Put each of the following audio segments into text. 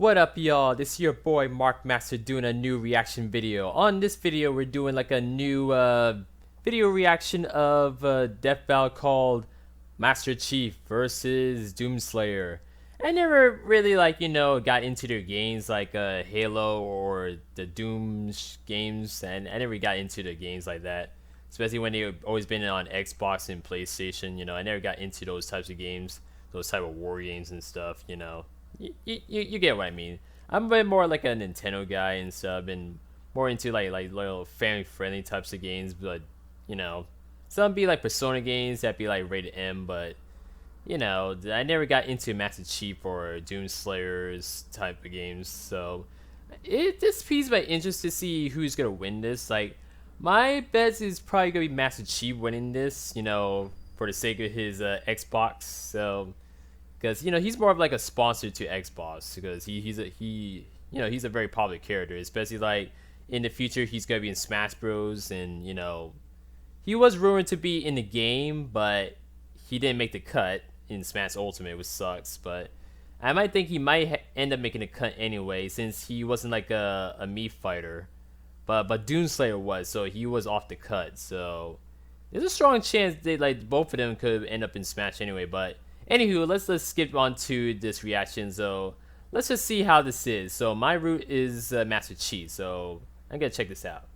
What up, y'all? This is your boy Marqmaster doing a new reaction video. On this video, we're doing like a new video reaction of Death Battle called Master Chief versus Doomslayer. I never really got into their games like Halo or the Doom games, and I never got into the games like that. Especially when they've always been on Xbox and PlayStation. I never got into those types of games, those type of war games and stuff. You get what I mean. I'm a bit more like a Nintendo guy and stuff, and more into like little family friendly types of games. But some be like Persona games that be like rated M. But I never got into Master Chief or Doomslayers type of games. So this piece my interest to see who's gonna win this. Like my bet is probably gonna be Master Chief winning this. For the sake of his Xbox. So. Because he's more of like a sponsor to Xbox, because he's a very popular character, especially like in the future he's gonna be in Smash Bros. And he was rumored to be in the game, but he didn't make the cut in Smash Ultimate, which sucks. But I might think he might end up making a cut anyway, since he wasn't like a Mii fighter, but Doomslayer was, so he was off the cut. So there's a strong chance they both of them could end up in Smash anyway. But anywho, let's skip on to this reaction. So let's just see how this is. So my route is Master Chief. So I'm gonna check this out.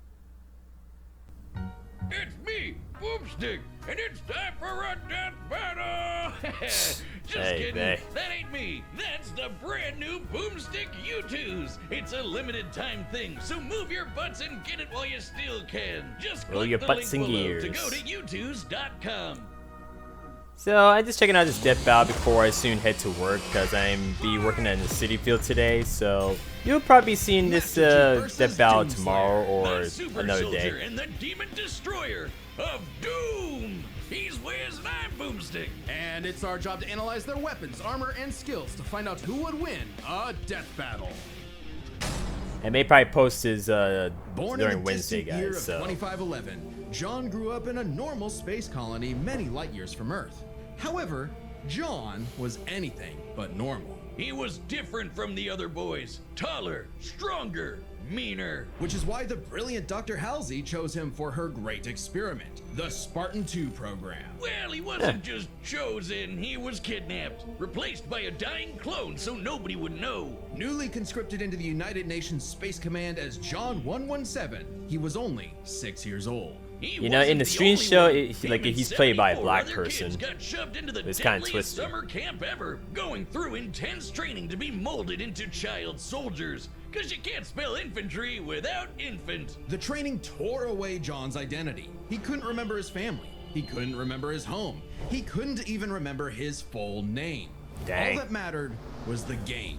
It's me, Boomstick, and it's time for a death battle! Just kidding, bae. That ain't me. That's the brand new Boomstick U2s. It's a limited time thing, so move your butts and get it while you still can. Just Roll click your the butts link and below gears. to go to youtubes.com. So I'm just checking out this death battle before I soon head to work, because I'm be working in the city field today. So you'll probably be seeing this death battle tomorrow or another day. And the Demon Destroyer of Doom. He's Wiz and I'm Boomstick. And it's our job to analyze their weapons, armor, and skills to find out who would win a death battle. I may probably post his Born during in the Wednesday, distant year guys. of So 2511, John grew up in a normal space colony many light years from Earth. However, John was anything but normal. He was different from the other boys. Taller, stronger, meaner. Which is why the brilliant Dr. Halsey chose him for her great experiment, the Spartan 2 program. Well, he wasn't just chosen, he was kidnapped. Replaced by a dying clone so nobody would know. Newly conscripted into the United Nations Space Command as John 117, he was only 6 years old. in the screen show, he's played by a black person. Got shoved into the It's kinda deadliest twisted. summer camp ever, going through intense training to be molded into child soldiers. Cause you can't spell infantry without infant. The training tore away John's identity. He couldn't remember his family. He couldn't remember his home. He couldn't even remember his full name. Dang. All that mattered was the game,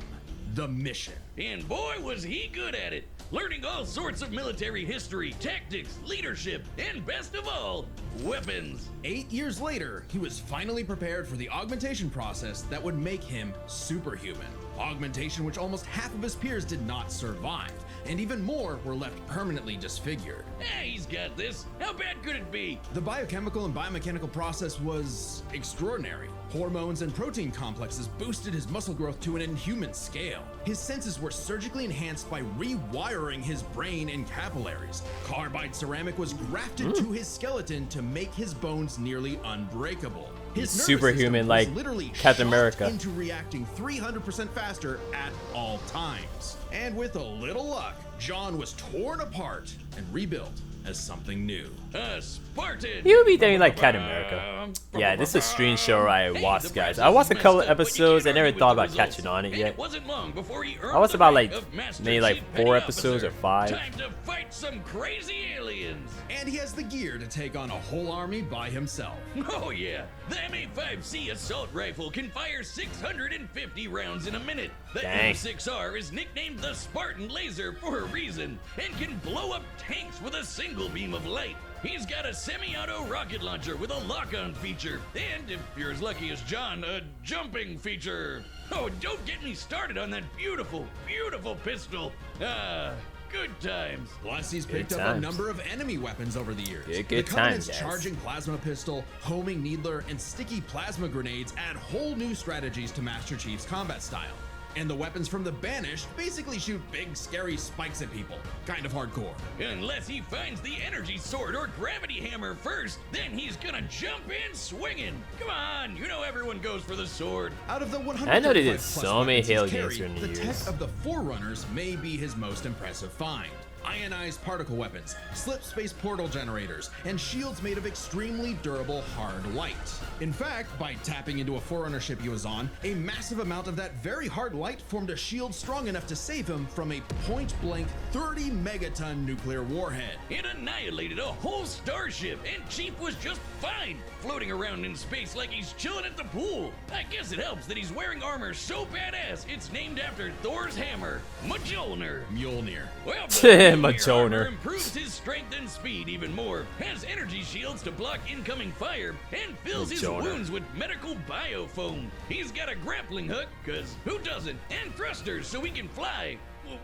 the mission. And boy, was he good at it. Learning all sorts of military history, tactics, leadership, and best of all, weapons. 8 years later, he was finally prepared for the augmentation process that would make him superhuman. Augmentation which almost half of his peers did not survive, and even more were left permanently disfigured. He's got this. How bad could it be? The biochemical and biomechanical process was extraordinary. Hormones and protein complexes boosted his muscle growth to an inhuman scale. His senses were surgically enhanced by rewiring his brain and capillaries. Carbide ceramic was grafted to his skeleton to make his bones nearly unbreakable. His He's nervous superhuman, system like was literally Captain shocked America. into reacting 300% faster at all times. And with a little luck, John was torn apart and rebuilt as something new. A Spartan. he would be thinking like Captain America. Yeah, this is a screen show I watched, guys. I watched a couple episodes. I never thought about catching on it And yet. it wasn't long before he earned I watched the about rank like of Master maybe like Chief 4 Petty episodes or Officer. 5. Time to fight some crazy aliens. And he has the gear to take on a whole army by himself. Oh yeah, the M85C assault rifle can fire 650 rounds in a minute. The Dang. M6R is nicknamed the Spartan Laser for a reason and can blow up tanks with a single beam of light. He's got a semi-auto rocket launcher with a lock-on feature, and if you're as lucky as John, a jumping feature. Oh, don't get me started on that beautiful, beautiful pistol. Good times. Plus, he's Good picked up times. a number of enemy weapons over the years. Good the Covenant's times, guys. charging plasma pistol, homing needler, and sticky plasma grenades add whole new strategies to Master Chief's combat style. And the weapons from the Banished basically shoot big, scary spikes at people. Kind of hardcore. Unless he finds the energy sword or gravity hammer first, then he's gonna jump in swinging. Come on, you know everyone goes for the sword. Out of the 100, I know they did so many Halo games during the the years. tech of the Forerunners may be his most impressive find. Ionized particle weapons, slip space portal generators, and shields made of extremely durable hard light. In fact, by tapping into a Forerunner ship he was on, a massive amount of that very hard light formed a shield strong enough to save him from a point-blank 30 megaton nuclear warhead. It annihilated a whole starship, and Chief was just fine, floating around in space like he's chilling at the pool. I guess it helps that he's wearing armor so badass it's named after Thor's hammer, Mjolnir. Mjolnir. Well, the Mjolnir. armor improves his strength and speed even more, has energy shields to block incoming fire, and fills his Mjolnir. wounds with medical biofoam. He's got a grappling hook, cause who doesn't, and thrusters so he can fly.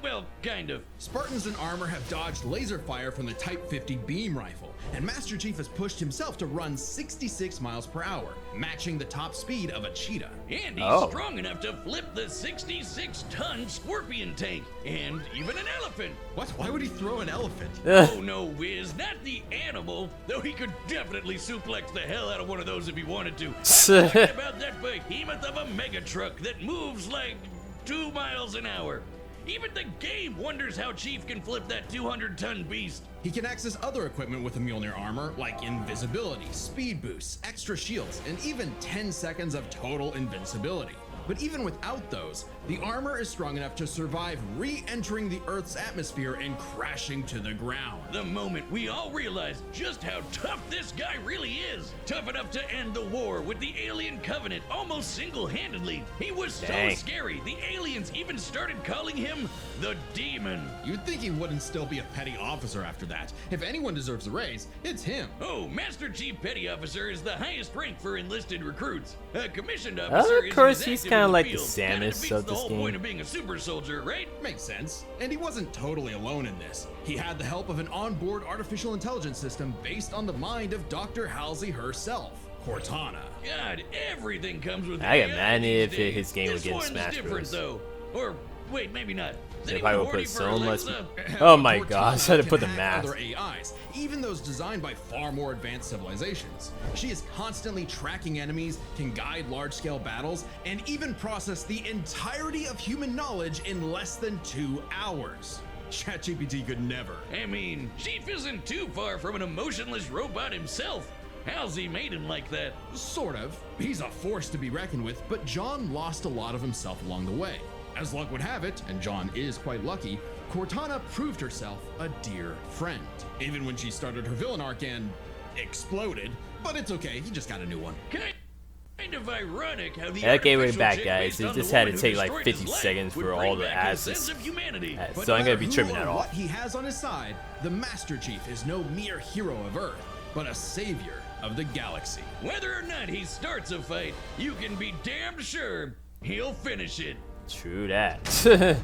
Well, kind of. Spartans in armor have dodged laser fire from the Type 50 beam rifle, and Master Chief has pushed himself to run 66 miles per hour, matching the top speed of a cheetah. And he's Oh. strong enough to flip the 66-ton scorpion tank, and even an elephant. What? Why would he throw an elephant? Oh no, Wiz, not the animal, though he could definitely suplex the hell out of one of those if he wanted to. I'm talking about that behemoth of a mega truck that moves like 2 miles an hour. Even the game wonders how Chief can flip that 200-ton beast. He can access other equipment with the Mjolnir armor, like invisibility, speed boosts, extra shields, and even 10 seconds of total invincibility. But even without those, the armor is strong enough to survive re-entering the Earth's atmosphere and crashing to the ground. The moment we all realize just how tough this guy really is. Tough enough to end the war with the alien covenant almost single-handedly. He was Dang. so scary, the aliens even started calling him the Demon. You'd think he wouldn't still be a petty officer after that. If anyone deserves a raise, it's him. Oh, Master Chief Petty Officer is the highest rank for enlisted recruits. A commissioned officer Of isn't course, as he's active kinda in the like the field. Kinda Samus defeats of the this whole game. point of being a super soldier, right? Makes sense. And he wasn't totally alone in this. He had the help of an onboard artificial intelligence system based on the mind of Dr. Halsey herself, Cortana. God, everything comes with I get AI mad these if days. his game would This get in one's Smash different Bros. though. Or wait, maybe not. Is They anyone probably will horny put for so much. Alexa? Oh my Cortana gosh, I had to put the can mask. hack other AIs, even those designed by far more advanced civilizations. She is constantly tracking enemies, can guide large-scale battles, and even process the entirety of human knowledge in less than 2 hours. ChatGPT could never. I mean, Chief isn't too far from an emotionless robot himself. Halsey made him like that. Sort of. He's a force to be reckoned with, but John lost a lot of himself along the way. As luck would have it, and John is quite lucky, Cortana proved herself a dear friend. Even when she started her villain arc and exploded. But it's okay, he just got a new one. Kind of ironic how the That game went artificial back, chick guys. based It on just the had to woman who take like destroyed 50 his life seconds would for bring all the back a ads. sense of humanity. But So I'm no gonna be matter tripping who that or off. what he has on his side, the Master Chief is no mere hero of Earth, but a savior of the galaxy. Whether or not he starts a fight, you can be damned sure he'll finish it. True that.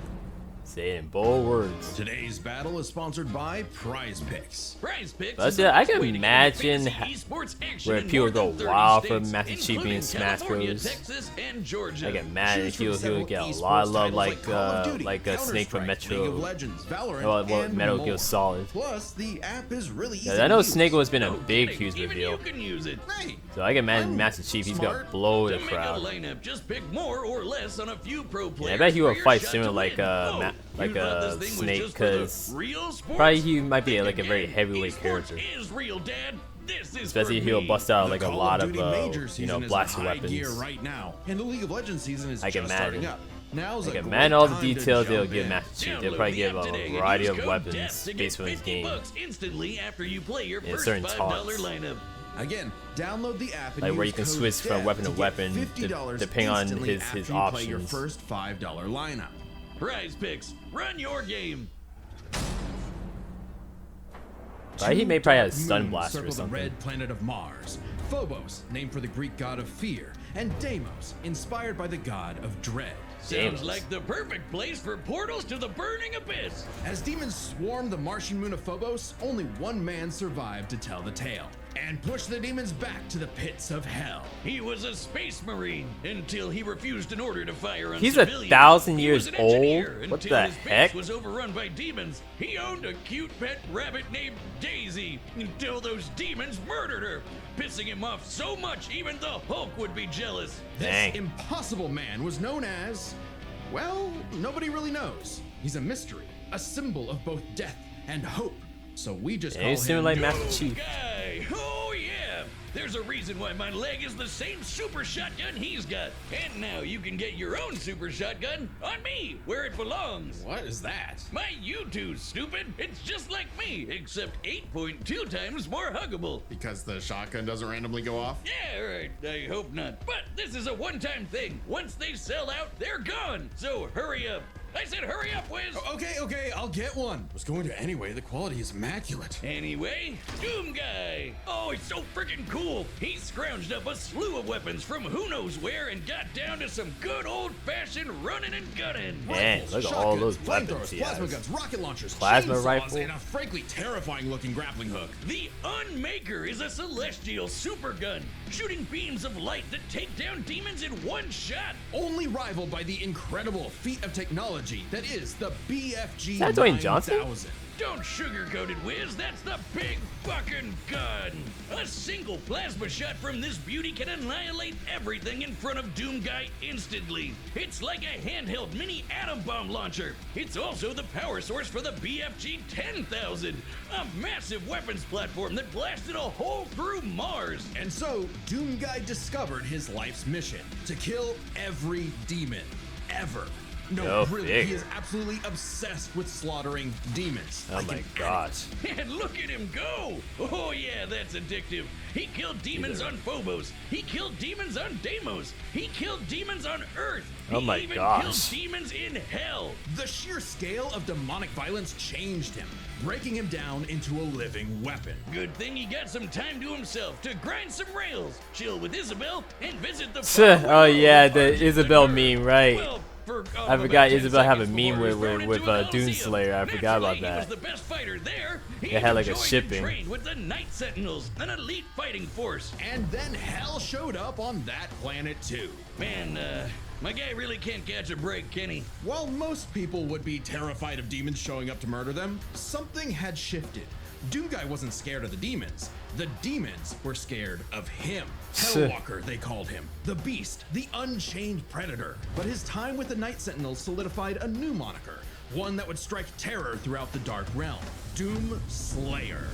Say it in bold words. Today's battle is sponsored by Prize Picks. Prize Picks That's is it. the I best can way to get imagine fantasy esports action where in people more go than 30 wild for states, Master Chief including being Smash California, Bros. Texas, and Georgia. I get mad Choose if from he several would get a esports lot of love titles Call of Duty, like a Snake from Counter-Strike, League of Metro. Legends, Valorant, Well, and Metal more. Gear Solid. Plus, the app is really easy Yeah, I know to use. Snake has been a No big, kidding, huge even reveal. you can use it. Hey, So I get mad at I'm Master Chief. He's gonna smart. blow To the make crowd. a lineup, just pick more or less on a few pro players. Yeah, I bet he for will your fight shot similar to like win. Oh, like you thought this thing was Snake, just for the because real sports? probably he might be like a Think very again. heavyweight Esports character. is real, Dad. This is Especially for he'll me. bust out The like a Call lot of of Duty major season is blaster in high weapons. gear right now, and the League of Legends season is I can just starting imagine. up. Now's I a can great imagine all the time to details they'll jump give in. Master Chief. They'll Download probably the give app a today and variety use of code weapons DEATH to based get on his game. $50 instantly after you play your And first certain $5 taunts. lineup. Again, download the app and Like where use you can code switch from DEATH weapon to get weapon, $50 depending on instantly his after you play your options. first $5 lineup. Prize Picks, run your game. Right, he Two may probably have dark stun moons blaster or circle the something. red planet of Mars. Phobos, named for the Greek god of fear, and Deimos, inspired by the god of dread. Sounds Deimos. like the perfect place for portals to the burning abyss. As demons swarmed the Martian moon of Phobos, only one man survived to tell the tale. and push the demons back to the pits of hell. He was a space marine until he refused an order to fire on He's civilians. 1,000 He years was an engineer old? What until the his heck? base was overrun by demons. He owned a cute pet rabbit named Daisy until those demons murdered her, pissing him off so much even the Hulk would be jealous. This Dang. impossible man was known as, well, nobody really knows. He's a mystery, a symbol of both death and hope. So we just Yeah, call he's soon him like Master Chief. Doomguy. Oh yeah, there's a reason why my leg is the same super shotgun he's got. And now you can get your own super shotgun on me, where it belongs. What is that? My U2, stupid. It's just like me, except 8.2 times more huggable. Because the shotgun doesn't randomly go off? Yeah, right. I hope not. But this is a one-time thing. Once they sell out, they're gone. So hurry up. I said hurry up, Wiz. Okay, I'll get one. Was going to anyway. The quality is immaculate. Anyway, Doomguy. Oh, he's so freaking cool. He scrounged up a slew of weapons from who knows where and got down to some good old-fashioned running and gunning. Man, Rifles, look at all those shotguns, weapons he flamethrowers, plasma has. guns, rocket launchers, Plasma chainsaws, rifle. and a frankly terrifying-looking grappling hook. The Unmaker is a celestial supergun, shooting beams of light that take down demons in one shot. Only rivaled by the incredible feat of technology that is the BFG that Dwayne Johnson? 9000. Don't sugarcoat it, Wiz. That's the big fucking gun. A single plasma shot from this beauty can annihilate everything in front of Doomguy instantly. It's like a handheld mini atom bomb launcher. It's also the power source for the BFG 10,000, a massive weapons platform that blasted a hole through Mars. And so, Doomguy discovered his life's mission: to kill every demon, ever. No, Go really, figure. he is absolutely obsessed with slaughtering demons. Oh Like my an gosh. And look at him go! Oh yeah, that's addictive. He killed demons on Phobos. He killed demons on Deimos. He killed demons on Earth. Oh my he even gosh. killed demons in hell. The sheer scale of demonic violence changed him, breaking him down into a living weapon. Good thing he got some time to himself to grind some rails, chill with Isabel, and visit the Oh yeah, the Isabel meme, right. Well, I forgot Isabel have a meme with Doomslayer. I forgot about He that. was the best fighter there. He It had like a joined and shipping. trained with the Night Sentinels, an elite fighting force. And then hell showed up on that planet too. Man, my guy really can't catch a break, can he? While most people would be terrified of demons showing up to murder them, something had shifted. Doomguy wasn't scared of the demons. The demons were scared of him. Hellwalker, they called him. The Beast, the Unchained Predator. But his time with the Night Sentinels solidified a new moniker, one that would strike terror throughout the Dark Realm: Doom Slayer.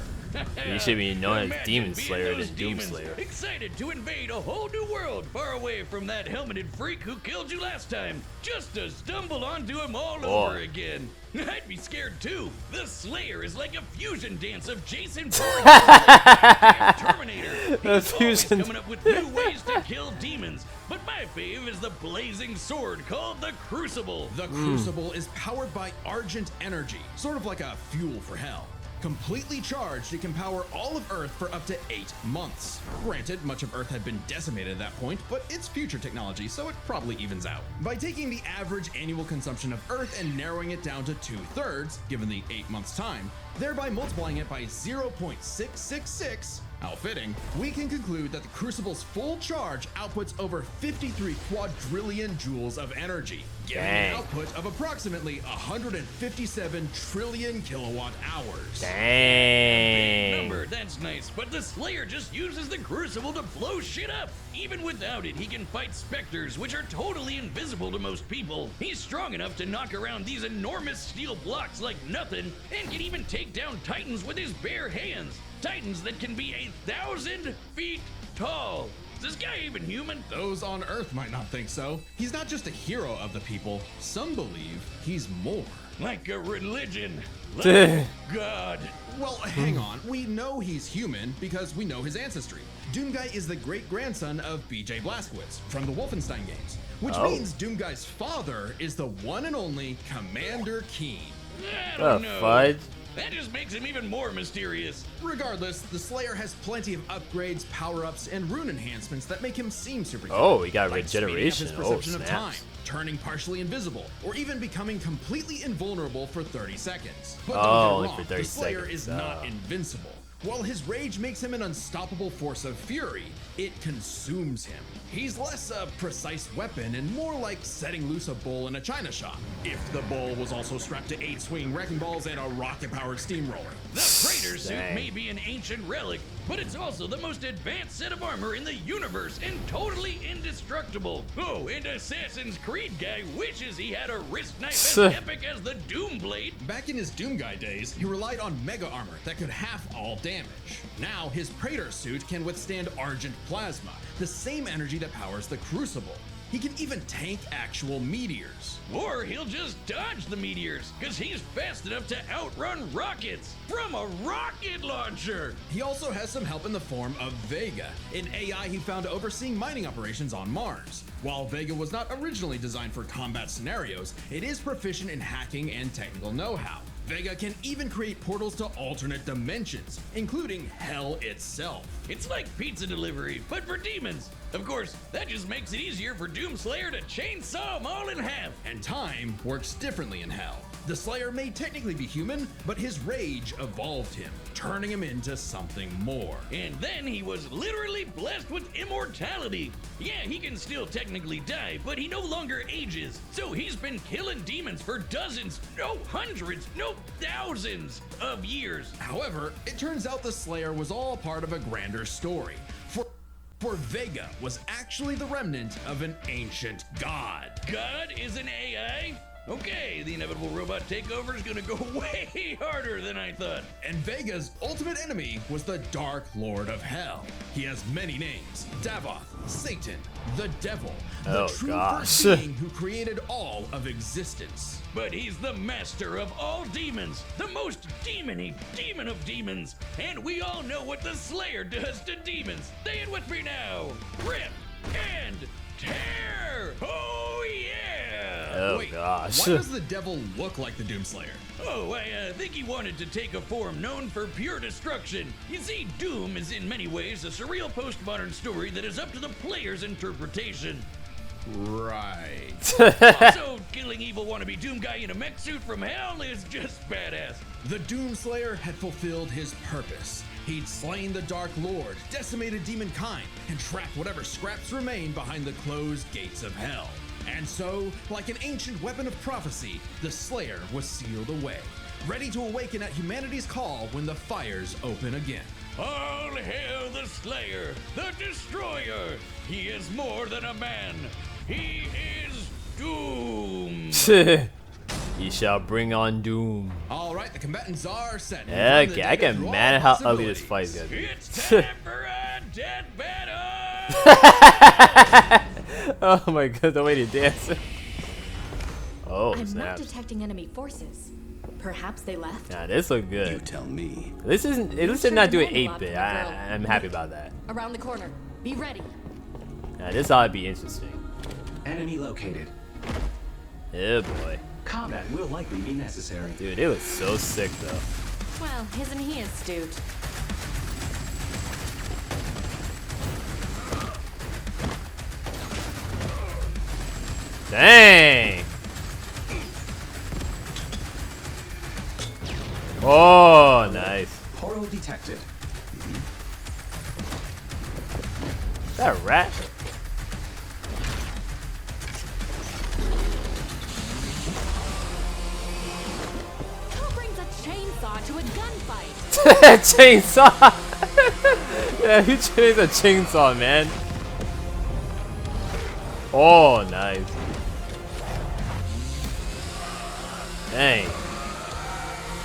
You should be known as Imagine Demon being Slayer those than Doom demons, Slayer. excited to invade a whole new world far away from that helmeted freak who killed you last time, just to stumble onto him all over again. I'd be scared too. The Slayer is like a fusion dance of Jason Bourne and Terminator. The He's always fusion- coming up with new ways to kill demons. But my fave is the blazing sword called the Crucible. The Crucible is powered by Argent energy, sort of like a fuel for hell. Completely charged, it can power all of Earth for up to 8 months. Granted, much of Earth had been decimated at that point, but it's future technology, so it probably evens out. By taking the average annual consumption of Earth and narrowing it down to 2/3, given the 8 months time, thereby multiplying it by 0.666, how fitting, we can conclude that the Crucible's full charge outputs over 53 quadrillion joules of energy, giving Dang. an output of approximately 157 trillion kilowatt hours. Dang. Number, that's nice, but the Slayer just uses the Crucible to blow shit up. Even without it, he can fight specters, which are totally invisible to most people. He's strong enough to knock around these enormous steel blocks like nothing, and can even take down titans with his bare hands. Titans that can be 1,000 feet tall. Is this guy even human? Those on Earth might not think so. He's not just a hero of the people. Some believe he's more. Like a religion. Like God. Well, hang on. We know he's human because we know his ancestry. Doomguy is the great-grandson of B.J. Blazkowicz from the Wolfenstein games, which Oh. means Doomguy's father is the one and only Commander Keen. I don't The know. fudge? That just makes him even more mysterious. Regardless, the Slayer has plenty of upgrades, power-ups, and rune enhancements that make him seem superhuman. Oh, he got Like speeding up his regeneration. Oh, perception of time, snaps. turning partially invisible, or even becoming completely invulnerable for 30 seconds. But Oh, don't only get for wrong, 30 the Slayer seconds, is not invincible. While his rage makes him an unstoppable force of fury, it consumes him. He's less a precise weapon and more like setting loose a bull in a china shop. If the bull was also strapped to 8 swinging wrecking balls and a rocket-powered steamroller. The Praetor suit Dang. may be an ancient relic, but it's also the most advanced set of armor in the universe and totally indestructible. Oh, and Assassin's Creed guy wishes he had a wrist knife as epic as the Doom Blade. Back in his Doomguy days, he relied on mega armor that could half all damage. Now, his Praetor suit can withstand Argent Plasma, the same energy that powers the Crucible. He can even tank actual meteors. Or he'll just dodge the meteors, because he's fast enough to outrun rockets from a rocket launcher. He also has some help in the form of Vega, an AI he found overseeing mining operations on Mars. While Vega was not originally designed for combat scenarios, it is proficient in hacking and technical know-how. Vega can even create portals to alternate dimensions, including hell itself. It's like pizza delivery, but for demons. Of course, that just makes it easier for Doomslayer to chainsaw them all in half. And time works differently in hell. The Slayer may technically be human, but his rage evolved him, turning him into something more. And then he was literally blessed with immortality. Yeah, he can still technically die, but he no longer ages. So he's been killing demons for dozens, no hundreds, no thousands of years. However, it turns out the Slayer was all part of a grander story. For Vega was actually the remnant of an ancient god. God is an AI? Okay, the inevitable robot takeover is gonna go way harder than I thought. And Vega's ultimate enemy was the Dark Lord of Hell. He has many names: Davoth, Satan, the Devil, the Oh, true gosh. first being who created all of existence. But he's the master of all demons, the most demon-y demon of demons. And we all know what the Slayer does to demons. Say it with me now. Rip and tear. Oh, yeah. Oh Wait, gosh. why does the Devil look like the Doomslayer? Oh, I think he wanted to take a form known for pure destruction. You see, Doom is in many ways a surreal postmodern story that is up to the player's interpretation. Right. Also, killing evil wannabe Doomguy in a mech suit from hell is just badass. The Doomslayer had fulfilled his purpose. He'd slain the Dark Lord, decimated demonkind, and trapped whatever scraps remained behind the closed gates of hell. And so, like an ancient weapon of prophecy, the Slayer was sealed away, ready to awaken at humanity's call when the fires open again. All hail the Slayer, the Destroyer. He is more than a man. He is Doom. He shall bring on doom. All right, the combatants are set. Okay, I get mad at how ugly this fight is gonna be. It's time for a death battle. Oh my god, the way he dances. Oh, I'm not snap. detecting enemy forces. Perhaps they left. Nah, this look good. You tell me. This isn't. At least Sure they're not the doing Mangalot 8-bit. from the girl. I'm happy about that. Around the corner. Be ready. Nah, this ought to be interesting. Enemy located. Oh boy. Combat will likely be necessary. Dude, it was so sick though. Well, isn't he astute? Dang! Oh, nice. Portal detected. Is that a rat? Who brings a chainsaw to a gunfight? Chainsaw! Yeah, who changed a chainsaw, man? Oh, nice. Dang.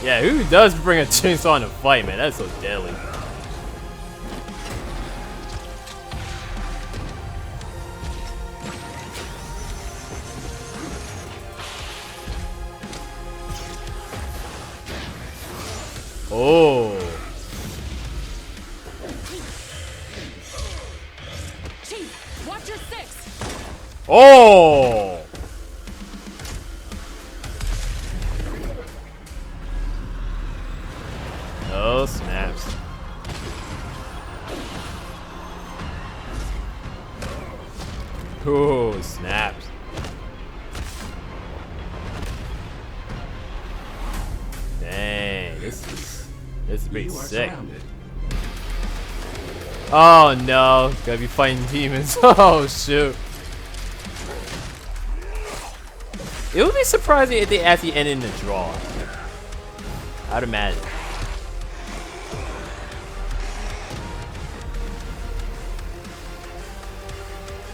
Yeah, who does bring a chainsaw in a fight, man? That's so deadly. Oh. Chief, watch your six. Oh. Oh, snaps. Oh, snaps. Dang, this is pretty You are sick. surrounded. Oh no, gotta be fighting demons. Oh shoot. It would be surprising if they actually ended in a draw. I'd imagine.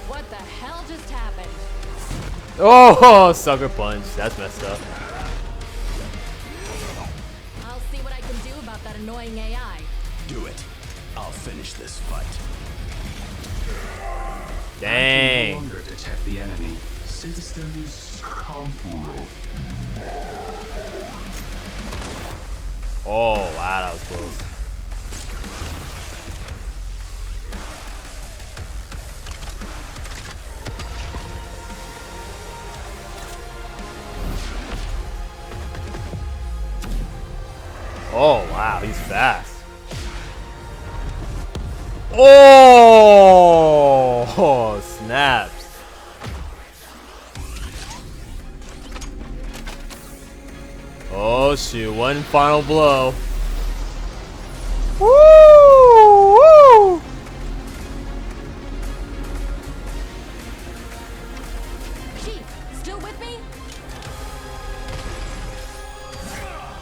What the hell just happened? Oh, sucker punch. That's messed up. I'll see what I can do about that annoying AI. Do it. I'll finish this fight. No Dang. longer detect the enemy. Systems complete. Oh, wow, that was close. Oh, wow, he's fast. Oh, snaps. Oh, shoot, one final blow. Woo! Woo! Chief, still with me?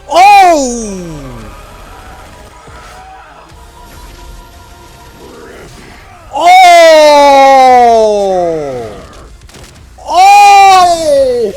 Oh! Oh! Oh!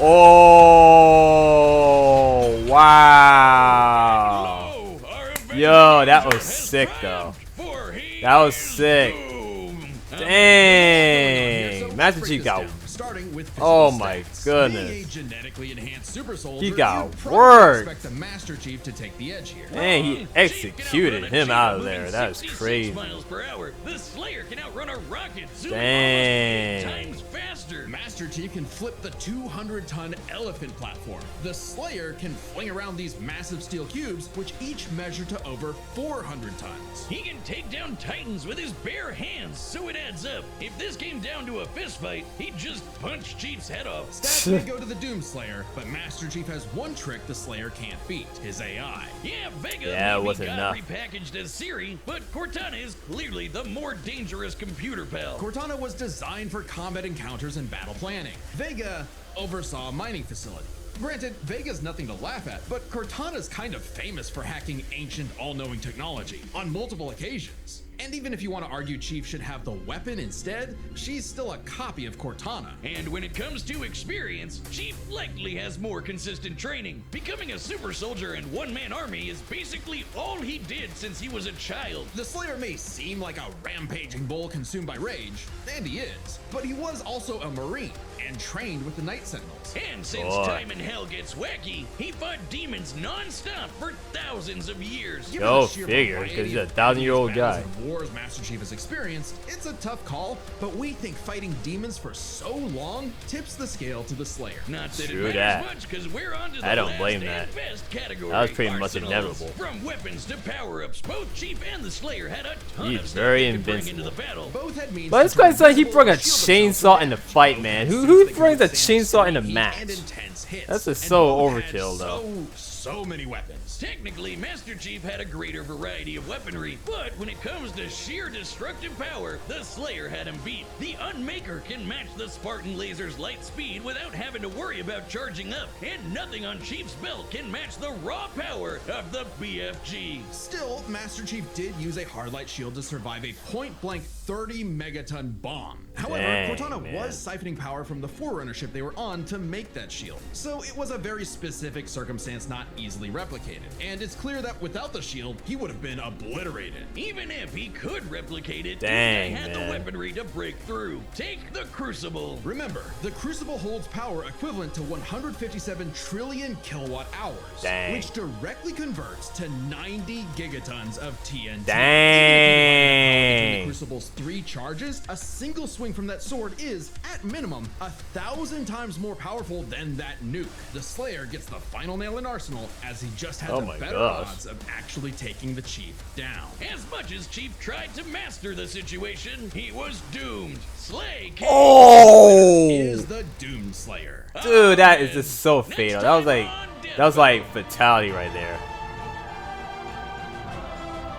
Oh! Wow! Low, our Avenger Yo, that Laser was has sick, though. triumphed, for he That was is sick. Doom. Dang! Master Break Chief this got. down, starting with Oh physical my stats. goodness. Being a genetically enhanced super soldier, He got you'd probably worked. expect the Master Chief to take the edge here. Dang, he executed him out of there. That is crazy. Miles per hour. The Slayer can outrun a rocket, zooming Dang. almost 8 times faster. Master Chief can flip the 200-ton elephant platform. The Slayer can fling around these massive steel cubes, which each measure to over 400 tons. He can take down Titans with his bare hands, so it adds up. If this came down to a fist fight, he'd just punch Chief's head off. Stats may go to the Doom Slayer, but Master Chief has one trick the Slayer can't beat: his AI. Yeah, Vega Yeah, it maybe wasn't got enough. repackaged as Siri, but Cortana is clearly the more dangerous computer pal. Cortana was designed for combat encounters and battle planning. Vega oversaw a mining facility. Granted, Vega's nothing to laugh at, but Cortana's kind of famous for hacking ancient, all-knowing technology on multiple occasions. And even if you want to argue Chief should have the weapon instead, she's still a copy of Cortana. And when it comes to experience, Chief likely has more consistent training. Becoming a super soldier and one-man army is basically all he did since he was a child. The Slayer may seem like a rampaging bull consumed by rage, and he is, but he was also a Marine and trained with the Night Sentinels. And since Boy. time in hell gets wacky, he fought demons non-stop for thousands of years. Given Go the sheer figure, variety 'cause he's a of 1,000-year-old battles guy. and wars Master Chief has experienced, it's a tough call, but we think fighting demons for so long tips the scale to the Slayer. Not that True it that. matters much, because we're on to the I don't last blame and that. best category. That was pretty much Arsenals. inevitable. From weapons to power-ups, both Chief and the Slayer had a ton He's of stuff very they could bring into invincible. the battle. Both had means But it's to turn quite like he invisible brought a and shield themselves chainsaw in the with fight, both man. had Who suits who that could brings a withstand chainsaw in a heat match? and intense hits, That's just and so both had overkill, though. So many weapons. Technically, Master Chief had a greater variety of weaponry, but when it comes to sheer destructive power, the Slayer had him beat. The Unmaker can match the Spartan Laser's light speed without having to worry about charging up, and nothing on Chief's belt can match the raw power of the BFG. Still, Master Chief did use a hardlight shield to survive a point-blank 30 megaton bomb. However, Dang, Cortana man. was siphoning power from the Forerunner ship they were on to make that shield. So it was a very specific circumstance not easily replicated. And it's clear that without the shield, he would have been obliterated. Even if he could replicate it, Dang, Doomguy had man. the weaponry to break through. Take the Crucible. Remember, the Crucible holds power equivalent to 157 trillion kilowatt hours, Dang. which directly converts to 90 gigatons of TNT. Dang. Even if you divide the power between the Crucible's 3 charges, a single swing from that sword is, at minimum, 1,000 times more powerful than that nuke. The Slayer gets the final nail in Arsenal, as he just had the better odds of actually taking the Chief down. As much as Chief tried to master the situation, he was doomed. Slay King Is the Doom Slayer. Dude, that is just so fatal. That was like fatality right there.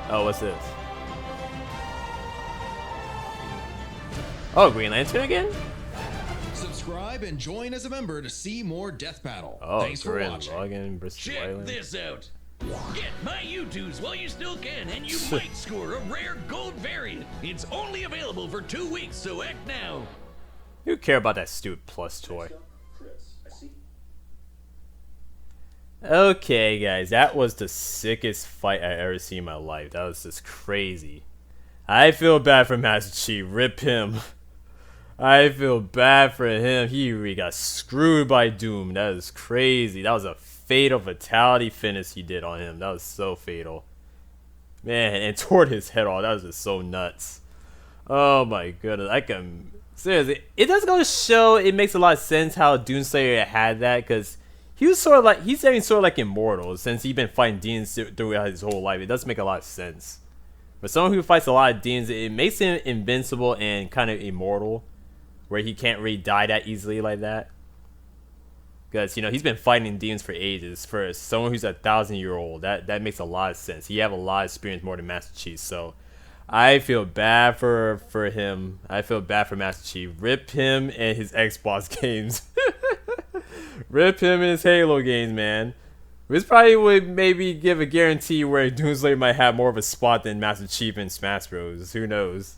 Oh, what's this? Oh, Green Lantern again? Subscribe and join as a member to see more Death Battle. Oh, Thanks for watching. Login, Bristol Check Island. this out. Get my YouTubes while you still can, and you might score a rare gold variant. It's only available for 2 weeks, so act now. Who care about that stupid plus toy? Okay, guys, that was the sickest fight I ever seen in my life. That was just crazy. I feel bad for Master Chief. Rip him. I feel bad for him. He really got screwed by Doom. That is crazy. That was a fatal fatality finish he did on him. That was so fatal. Man, and tore his head off. That was just so nuts. Oh my goodness. I can... Seriously, it does go to show it makes a lot of sense how Doomslayer had that, because he was sort of like... He's sort of like immortal since he's been fighting demons throughout his whole life. It does make a lot of sense. For someone who fights a lot of demons, it makes him invincible and kind of immortal, where he can't really die that easily like that. Because, you know, he's been fighting demons for ages. For someone who's 1,000-year-old, that makes a lot of sense. He have a lot of experience more than Master Chief. So I feel bad for him. I feel bad for Master Chief. Rip him and his Xbox games. Rip him and his Halo games, man. This probably would maybe give a guarantee where Doomslayer might have more of a spot than Master Chief in Smash Bros. Who knows?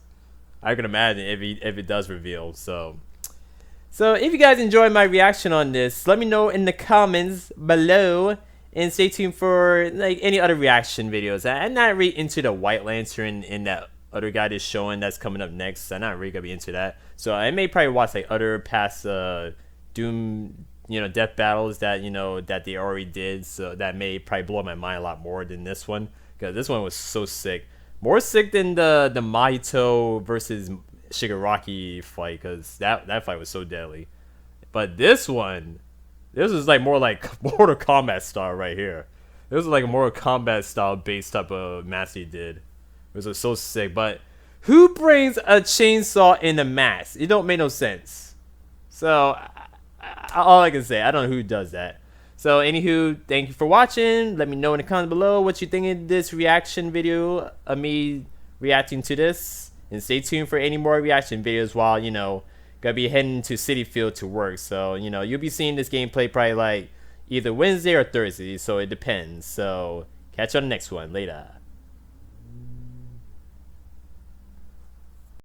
I can imagine if it does reveal. So if you guys enjoyed my reaction on this, let me know in the comments below, and stay tuned for like any other reaction videos. I'm not really into the White Lantern and that other guy that's showing that's coming up next. I'm not really gonna be into that. So I may probably watch like other past Doom, you know, death battles that, you know, that they already did. So that may probably blow my mind a lot more than this one, because this one was so sick. More sick than the Mahito versus Shigaraki fight, because that fight was so deadly. But this is like more like Mortal Kombat style right here. This is like a Mortal Kombat style based type of mask he did. It was so sick. But who brings a chainsaw in a mask? It don't make no sense. So all I can say, I don't know who does that. So anywho, thank you for watching. Let me know in the comments below what you think of this reaction video of me reacting to this. And stay tuned for any more reaction videos while, you know, gonna be heading to City Field to work. So, you know, you'll be seeing this gameplay probably like either Wednesday or Thursday. So it depends. So catch you on the next one. Later.